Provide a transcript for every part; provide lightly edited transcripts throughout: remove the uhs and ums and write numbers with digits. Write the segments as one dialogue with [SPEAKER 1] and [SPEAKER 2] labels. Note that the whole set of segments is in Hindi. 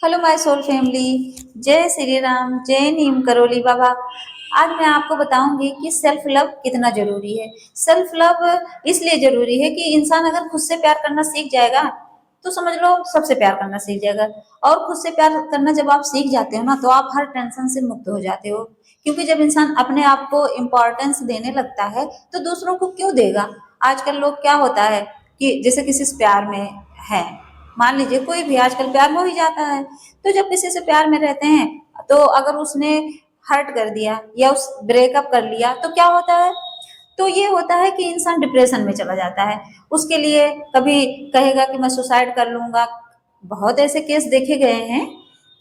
[SPEAKER 1] Hello my soul family. जय श्री राम, जय नीम करोली बाबा। आज मैं आपको बताऊंगी कि सेल्फ लव कितना जरूरी है। सेल्फ लव इसलिए जरूरी है कि इंसान अगर खुद से प्यार करना सीख जाएगा तो समझ लो सबसे प्यार करना सीख जाएगा। और खुद से प्यार करना जब आप सीख जाते हो ना तो आप हर टेंशन से मुक्त हो जाते हो। क्योंकि जब इंसान अपने आप को इम्पोर्टेंस देने लगता है तो दूसरों को क्यों देगा। आजकल लोग क्या होता है कि जैसे किसी से प्यार में है, मान लीजिए कोई भी आजकल प्यार हो ही जाता है। तो जब किसी से प्यार में रहते हैं तो अगर उसने हर्ट कर दिया या उस ब्रेकअप कर लिया तो क्या होता है, तो ये होता है कि इंसान डिप्रेशन में चला जाता है। उसके लिए कभी कहेगा कि मैं सुसाइड कर लूंगा। बहुत ऐसे केस देखे गए हैं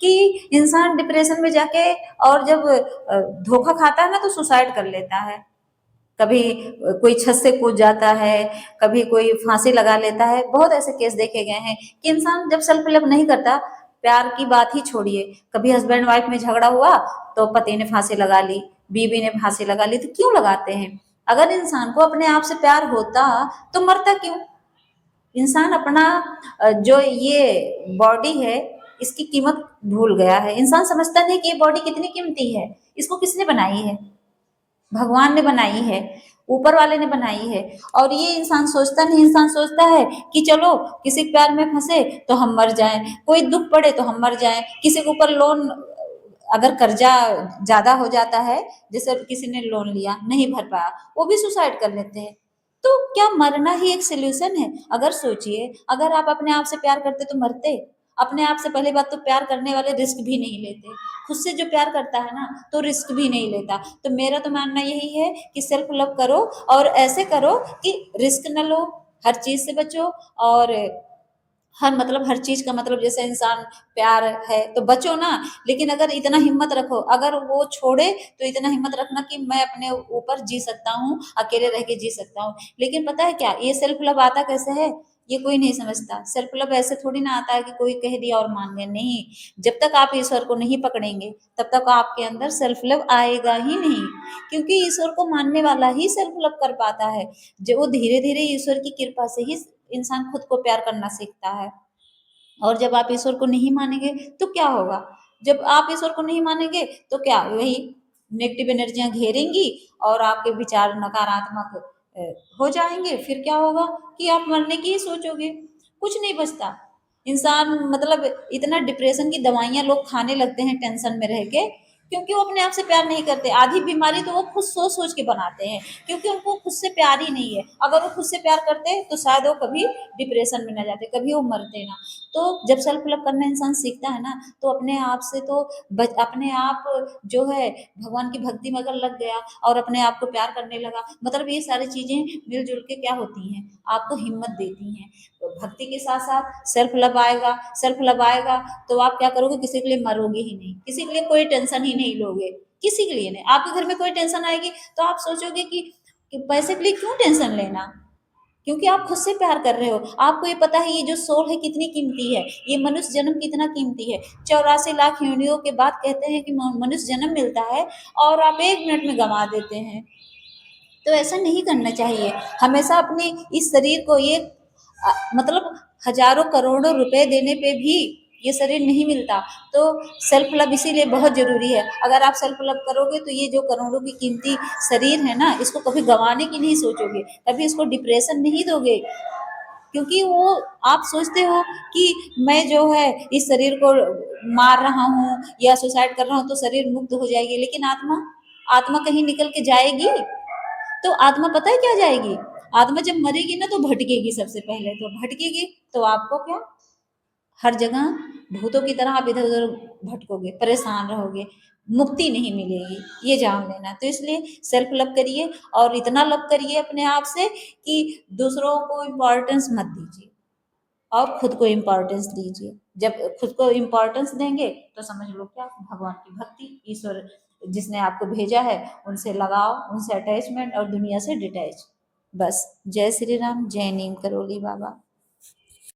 [SPEAKER 1] कि इंसान डिप्रेशन में जाके और जब धोखा खाता है ना तो सुसाइड कर लेता है। कभी कोई छत से कूद जाता है, कभी कोई फांसी लगा लेता है। बहुत ऐसे केस देखे गए हैं कि इंसान जब सेल्फ लव नहीं करता, प्यार की बात ही छोड़िए, कभी हस्बैंड वाइफ में झगड़ा हुआ तो पति ने फांसी लगा ली, बीवी ने फांसी लगा ली। तो क्यों लगाते हैं? अगर इंसान को अपने आप से प्यार होता तो मरता क्यों? इंसान अपना जो ये बॉडी है इसकी कीमत भूल गया है। इंसान समझता नहीं कि ये बॉडी कितनी कीमती है। इसको किसने बनाई है? भगवान ने बनाई है, ऊपर वाले ने बनाई है। और ये इंसान सोचता नहीं, इंसान सोचता है कि चलो किसी के प्यार में फंसे तो हम मर जाएं, कोई दुख पड़े तो हम मर जाएं, किसी के ऊपर लोन अगर कर्जा ज्यादा हो जाता है, जैसे किसी ने लोन लिया नहीं भर पाया, वो भी सुसाइड कर लेते हैं। तो क्या मरना ही एक सोल्यूशन है? अगर सोचिए, अगर आप अपने आप से प्यार करते तो मरते? अपने आप से पहली बात तो प्यार करने वाले रिस्क भी नहीं लेते। खुद से जो प्यार करता है ना तो रिस्क भी नहीं लेता। तो मेरा तो मानना यही है कि सेल्फ लव करो और ऐसे करो कि रिस्क न लो, हर चीज से बचो। और हर मतलब हर चीज का मतलब जैसे इंसान प्यार है तो बचो ना। लेकिन अगर इतना हिम्मत रखो, अगर वो छोड़े तो इतना हिम्मत रखना कि मैं अपने ऊपर जी सकता हूँ, अकेले रह के जी सकता हूँ। लेकिन पता है क्या, ये सेल्फ लव आता कैसे है? ये कोई नहीं समझता। सेल्फ लव ऐसे थोड़ी ना आता है कि कोई कह दिया और मान गए, नहीं। जब तक आप ईश्वर को नहीं पकड़ेंगे तब तक आपके अंदर सेल्फ लव आएगा ही नहीं। क्योंकि ईश्वर को मानने वाला ही सेल्फ लव कर पाता है। जो वो धीरे धीरे ईश्वर की कृपा से ही इंसान खुद को प्यार करना सीखता है। और जब आप ईश्वर को नहीं मानेंगे तो क्या होगा? जब आप ईश्वर को नहीं मानेंगे तो क्या वही नेगेटिव एनर्जियां घेरेंगी और आपके विचार नकारात्मक हो जाएंगे। फिर क्या होगा कि आप मरने की ही सोचोगे, कुछ नहीं बचता। इंसान मतलब इतना डिप्रेशन की दवाइयां लोग खाने लगते हैं टेंशन में रह के, क्योंकि वो अपने आप से प्यार नहीं करते। आधी बीमारी तो वो खुद सोच सोच के बनाते हैं, क्योंकि उनको खुद से प्यार ही नहीं है। अगर वो खुद से प्यार करते तो शायद वो कभी डिप्रेशन में ना जाते, कभी वो मरते ना। तो जब सेल्फ लव करना इंसान सीखता है ना तो अपने आप से तो अपने आप जो है भगवान की भक्ति में अगर लग गया और अपने आप को प्यार करने लगा, मतलब ये सारी चीजें मिलजुल के क्या होती हैं, आपको हिम्मत देती हैं। तो भक्ति के साथ साथ सेल्फ लव आएगा। सेल्फ लव आएगा तो आप क्या करोगे? किसी के लिए मरोगे ही नहीं, किसी के लिए कोई टेंशन ही नहीं लोगे, किसी के लिए नहीं। आपके घर में कोई टेंशन आएगी तो आप सोचोगे कि पैसे के लिए क्यों टेंशन लेना, क्योंकि आप खुद से प्यार कर रहे हो। आपको ये पता है ये जो सोल है कितनी कीमती है, ये मनुष्य जन्म कितना कीमती है। 84 लाख योनियों के बाद कहते हैं कि मनुष्य जन्म मिलता है और आप 1 मिनट में गंवा देते हैं। तो ऐसा नहीं करना चाहिए। हमेशा अपने इस शरीर को ये मतलब हजारों करोड़ों रुपए देने पे भी ये शरीर नहीं मिलता। तो सेल्फ लव इसीलिए बहुत जरूरी है। अगर आप सेल्फ लव करोगे तो ये जो करोड़ों की कीमती शरीर है ना इसको कभी गंवाने की नहीं सोचोगे, कभी इसको डिप्रेशन नहीं दोगे। क्योंकि वो आप सोचते हो कि मैं जो है इस शरीर को मार रहा हूँ या सुसाइड कर रहा हूँ तो शरीर मुक्त हो जाएगी, लेकिन आत्मा, आत्मा कहीं निकल के जाएगी? तो आत्मा पता है क्या जाएगी? आत्मा जब मरेगी ना तो भटकेगी। सबसे पहले तो भटकेगी तो आपको क्या, हर जगह भूतों की तरह आप इधर उधर भटकोगे, परेशान रहोगे, मुक्ति नहीं मिलेगी, ये जान लेना। तो इसलिए सेल्फ लव करिए और इतना लव करिए अपने आप से कि दूसरों को इम्पोर्टेंस मत दीजिए और खुद को इम्पोर्टेंस दीजिए। जब खुद को इम्पोर्टेंस देंगे तो समझ लो क्या, भगवान की भक्ति, ईश्वर जिसने आपको भेजा है उनसे लगाओ, उनसे अटैचमेंट और दुनिया से डिटैच। बस जय श्री राम, जय नीम करोली बाबा।